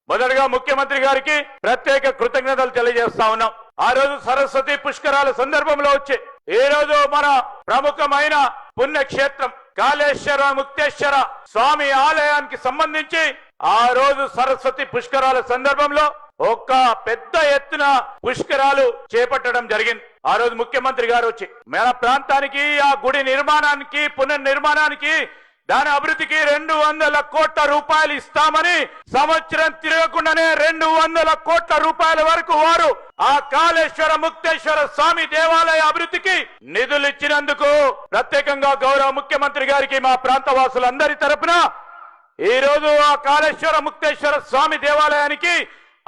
మొదటగా ముఖ్యమంత్రి గారికి ప్రత్యేక కృతజ్ఞతలు తెలియజేస్తా ఉన్నాం. ఆ రోజు సరస్వతి పుష్కరాల సందర్భంలో వచ్చి ఈ రోజు మన ప్రముఖమైన పుణ్యక్షేత్రం కాళేశ్వర ముక్తేశ్వర స్వామి ఆలయానికి సంబంధించి ఆ రోజు సరస్వతి పుష్కరాల సందర్భంలో ఒక పెద్ద ఎత్తున పుష్కరాలు చేపట్టడం జరిగింది. ఆ రోజు ముఖ్యమంత్రి గారు వచ్చి మన ప్రాంతానికి ఆ గుడి నిర్మాణానికి పునర్నిర్మాణానికి దాని అభివృద్ధికి 200 కోట్ల రూపాయలు ఇస్తామని సంవత్సరం తిరగకుండానే 200 కోట్ల రూపాయల వరకు వారు ఆ కాళేశ్వర ముక్తేశ్వర స్వామి దేవాలయ అభివృద్ధికి నిధులు ఇచ్చినందుకు ప్రత్యేకంగా గౌరవ ముఖ్యమంత్రి గారికి మా ప్రాంత వాసులందరి తరపున ఈ రోజు ఆ కాళేశ్వర ముక్తేశ్వర స్వామి దేవాలయానికి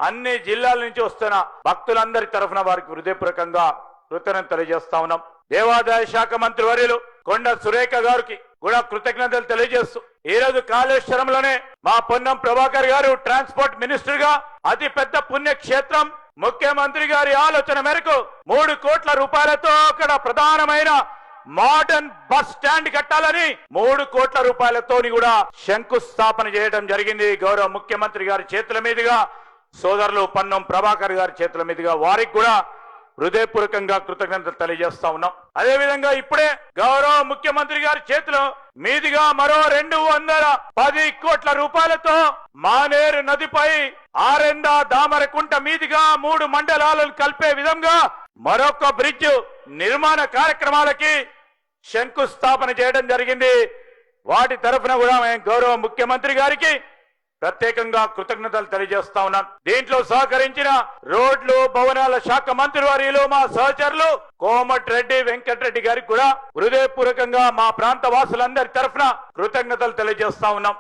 అన్ని జిల్లాల నుంచి వస్తున్న భక్తులందరి తరఫున వారికి హృదయపూర్వకంగా కృతజ్ఞతలు తెలియజేస్తా ఉన్నాం. దేవాదాయ శాఖ మంత్రి వర్యులు కొండ సురేఖ గారికి కూడా కృతజ్ఞతలు తెలియజేస్తూ ఈ రోజు కాళేశ్వరంలోనే మా పొన్నం ప్రభాకర్ గారు ట్రాన్స్పోర్ట్ మినిస్టర్ గా అతి పెద్ద పుణ్యక్షేత్రం ముఖ్యమంత్రి గారి ఆలోచన మేరకు 3 కోట్ల రూపాయలతో అక్కడ ప్రధానమైన మోడర్న్ బస్ స్టాండ్ కట్టాలని 3 కోట్ల రూపాయలతోని కూడా శంకుస్థాపన చేయడం జరిగింది. గౌరవ ముఖ్యమంత్రి గారి చేతుల మీదుగా సోదరులు పొన్నం ప్రభాకర్ గారి చేతుల మీదుగా వారికి కూడా హృదయపూర్వకంగా కృతజ్ఞతలు తెలియజేస్తా ఉన్నాం. అదేవిధంగా ఇప్పుడే గౌరవ ముఖ్యమంత్రి గారి చేతిలో మీదుగా మరో 210 కోట్ల రూపాయలతో మానేరు నదిపై ఆరెండ దామరకుంట మీదుగా 3 మండలాలను కలిపే విధంగా మరొక బ్రిడ్జ్ నిర్మాణ కార్యక్రమాలకి శంకుస్థాపన చేయడం జరిగింది. వాటి తరఫున కూడా మేము గౌరవ ముఖ్యమంత్రి గారికి ప్రత్యేకంగా కృతజ్ఞతలు తెలియజేస్తా ఉన్నాను. దీంట్లో సహకరించిన రోడ్లు భవనాల శాఖ మంత్రి వర్యులు మా సహచరులు కోమటిరెడ్డి వెంకటరెడ్డి గారికి కూడా హృదయపూర్వకంగా మా ప్రాంత వాసులందరి తరఫున కృతజ్ఞతలు తెలియజేస్తా ఉన్నాం.